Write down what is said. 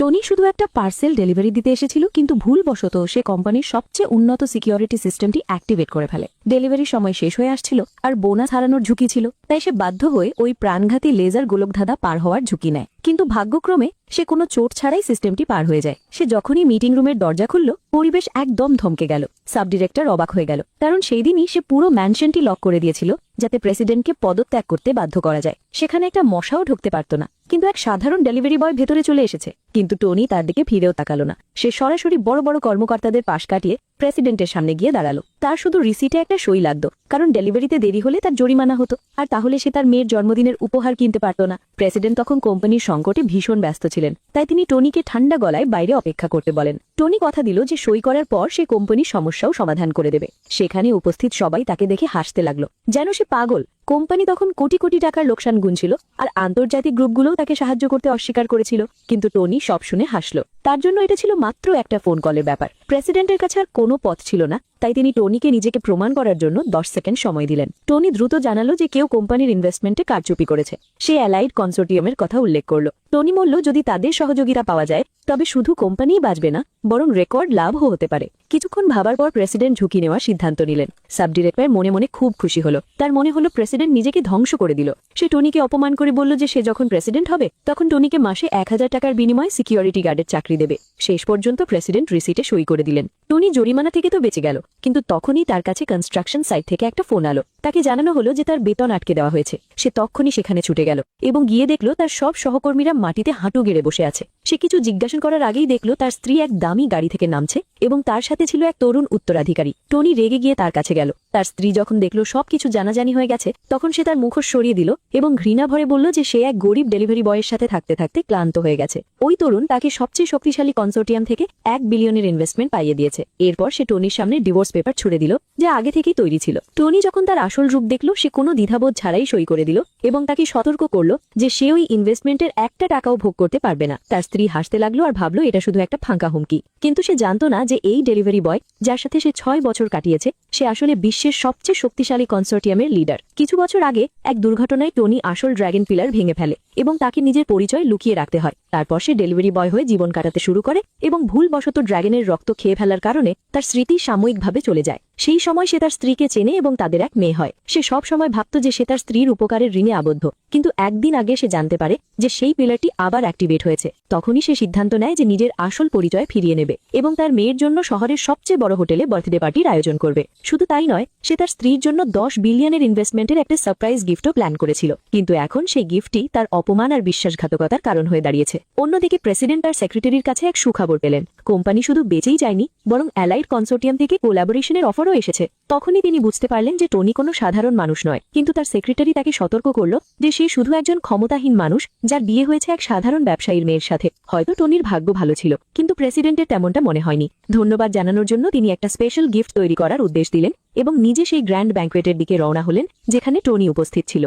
Tony শুধু একটা parcel delivery দিতে এসেছিল, কিন্তু ভুলবশত সে কোম্পানির সবচেয়ে উন্নত সিকিউরিটি সিস্টেমটি অ্যাক্টিভেট করে ফেলে। ডেলিভারির সময় শেষ হয়ে আসছিল আর বোনাস হারানোর ঝুঁকি ছিল, তাই সে বাধ্য হয়ে ওই প্রাণঘাতী লেজার গোলকধাঁধা পার হওয়ার ঝুঁকি নেয়। কিন্তু ভাগ্যক্রমে সে কোনো চোট ছাড়াই সিস্টেমটি পার হয়ে যায়। সে যখনই মিটিং রুমের দরজা খুলল, পরিবেশ একদম থমকে গেল। সাব ডিরেক্টর অবাক হয়ে গেল, কারণ সেই দিনই সে পুরো ম্যানশনটি লক করে দিয়েছিল, যাতে প্রেসিডেন্টকে পদত্যাগ করতে বাধ্য করা যায়। সেখানে একটা মশাও ঢুকতে পারত না, কিন্তু এক সাধারণ ডেলিভারি বয় ভেতরে চলে এসেছে। কিন্তু টনি তার দিকে ফিরেও তাকালো না। সে সরাসরি বড় বড় কর্মকর্তাদের পাশ কাটিয়ে প্রেসিডেন্টের সামনে গিয়ে দাঁড়ালো। তার শুধু রিসিটে একটা সই লাগতো, কারণ ডেলিভারিতে দেরি হলে তার জরিমানা হতো, আর তাহলে সে তার মেয়ের জন্মদিনের উপহার কিনতে পারত না। প্রেসিডেন্ট তখন কোম্পানির সংকটে ভীষণ ব্যস্ত ছিলেন, তাই তিনি টনিকে ঠান্ডা গলায় বাইরে অপেক্ষা করতে বলেন। টনি কথা দিল যে সই করার পর সে কোম্পানির সমস্যাও সমাধান করে দেবে। সেখানে উপস্থিত সবাই তাকে দেখে হাসতে লাগলো, যেন সে পাগল। কোম্পানি তখন কোটি কোটি টাকার লোকসান গুনছিল, আর আন্তর্জাতিক গ্রুপগুলোও তাকে সাহায্য করতে অস্বীকার করেছিল। কিন্তু টনি সব শুনে হাসলো। তার জন্য এটা ছিল মাত্র একটা ফোন কলের ব্যাপার। প্রেসিডেন্টের কাছে আর কোনো পথ ছিল না, তাই তিনি টনিকে নিজেকে প্রমাণ করার জন্য 10 সেকেন্ড সময় দিলেন। টনি দ্রুত জানালো যে কেউ কোম্পানির ইনভেস্টমেন্টে কারচুপি করেছে। সে অ্যালাইড কনসোর্টিয়ামের কথা উল্লেখ করলো। টনি বলল, যদি তাদের সহযোগিতা পাওয়া যায়, তবে শুধু কোম্পানিই বাঁচবে না, বরং রেকর্ড লাভও হতে পারে। কিছুক্ষণ ভাবার পর প্রেসিডেন্ট ঝুঁকি নেওয়ার সিদ্ধান্ত নিলেন। সাব ডিরেক্টর মনে মনে খুব খুশি হলো। তার মনে হলো প্রেসিডেন্ট নিজেকে ধ্বংস করে দিল। সে টনিকে অপমান করে বলল যে সে যখন প্রেসিডেন্ট হবে, তখন টনিকে মাসে 1000 টাকার বিনিময়ে সিকিউরিটি গার্ডের চাকরি দেবে। শেষ পর্যন্ত প্রেসিডেন্ট রিসিটে সই করে দিলেন। টনি জরিমানা থেকে তো বেঁচে গেল, কিন্তু তখনই তার কাছে কনস্ট্রাকশন সাইট থেকে একটা ফোন আলো। তাকে জানানো হলো যে তার বেতন আটকে দেওয়া হয়েছে। সে তখনই সেখানে ছুটে গেল এবং গিয়ে দেখলো তার সব সহকর্মীরা মাটিতে হাঁটু গেড়ে বসে আছে। সে কিছু জিজ্ঞাসা করার আগেই দেখলো তার স্ত্রী এক দামি গাড়ি থেকে নামছে এবং তার সাথে ছিল এক তরুণ উত্তরাধিকারী। টনি রেগে গিয়ে তার কাছে গেল। তার স্ত্রী যখন দেখলো সবকিছু জানাজানি হয়ে গেছে, তখন সে তার মুখোশ সরিয়ে দিল এবং ঘৃণা ভরে বলল যে সে এক গরিব ডেলিভারি বয়ের সাথে থাকতে থাকতে ক্লান্ত হয়ে গেছে। ওই তরুণ তাকে সবচেয়ে শক্তিশালী কনসোর্টিয়াম থেকে 1 বিলিয়নের ইনভেস্টমেন্ট পাইয়ে দিয়েছে। এরপর সে টনির সামনে ডিভোর্স পেপার ছুড়ে দিল, যা আগে থেকেই তৈরি ছিল। টনি যখন তার আসল রূপ দেখলো, সে কোনো দ্বিধাবোধ ছাড়াই সই করে দিল এবং তাকে সতর্ক করলো যে সে ওই ইনভেস্টমেন্টের একটা টাকাও ভোগ করতে পারবে না। তার স্ত্রী হাসতে লাগলো আর ভাবলো এটা শুধু একটা ফাঁকা হুমকি। কিন্তু সে জানতো না যে এই ডেলিভারি বয়, যার সাথে সে 6 বছর কাটিয়েছে, সে আসলে বিশ্বের সবচেয়ে শক্তিশালী কনসোর্টিয়ামের লিডার। কিছু বছর আগে এক দুর্ঘটনায় টনি আসল ড্র্যাগন পিলার ভেঙে ফেলে এবং তাকে নিজের পরিচয় লুকিয়ে রাখতে হয়। তারপর সে ডেলিভারি বয় হয়ে জীবন কাটাতে শুরু করে এবং ভুলবশত ড্র্যাগনের রক্ত খেয়ে ফেলার কারণে তার স্মৃতি সাময়িকভাবে চলে যায়। সেই সময় সে তার স্ত্রীকে চেনে এবং তাদের এক মেয়ে হয়। সে সব সময় ভাবত যে সে তার স্ত্রীর উপকারের ঋণে আবদ্ধ, কিন্তু একদিন আগে সে জানতে পারে যে সেই পিলারটি আবার অ্যাক্টিভেট হয়েছে। তখনই সে সিদ্ধান্ত নেয় যে নিজের আসল পরিচয় ফিরিয়ে নেবে এবং তার মেয়ের জন্য শহরের সবচেয়ে বড় হোটেলে বার্থডে পার্টির আয়োজন করবে। শুধু তাই নয়, সে তার স্ত্রীর জন্য 10 বিলিয়নের ইনভেস্টমেন্টের একটা সারপ্রাইজ গিফটও প্ল্যান করেছিল। কিন্তু এখন সেই গিফটটি তার অপমান আর বিশ্বাসঘাতকতার কারণ হয়ে দাঁড়িয়েছে। অন্যদিকে প্রেসিডেন্ট তার সেক্রেটারির কাছে এক সুখবর পেলেন। কোম্পানি শুধু বেঁচেই যায়নি, বরং অ্যালাইড কনসোর্টিয়াম থেকে কোলাবোরেশনের অফারও এসেছে। তখনই তিনি বুঝতে পারলেন যে টনি কোনো সাধারণ মানুষ নয়। কিন্তু তার সেক্রেটারি তাকে সতর্ক করল যে সে শুধু একজন ক্ষমতাহীন মানুষ, যার বিয়ে হয়েছে এক সাধারণ ব্যবসায়ীর মেয়ের সাথে। হয়তো টনির ভাগ্য ভালো ছিল, কিন্তু প্রেসিডেন্টের তেমনটা মনে হয়নি। ধন্যবাদ জানানোর জন্য তিনি একটা স্পেশাল গিফট তৈরি করার উদ্দেশ দিলেন এবং নিজে সেই গ্র্যান্ড ব্যাঙ্কোয়েটের দিকে রওনা হলেন, যেখানে টনি উপস্থিত ছিল।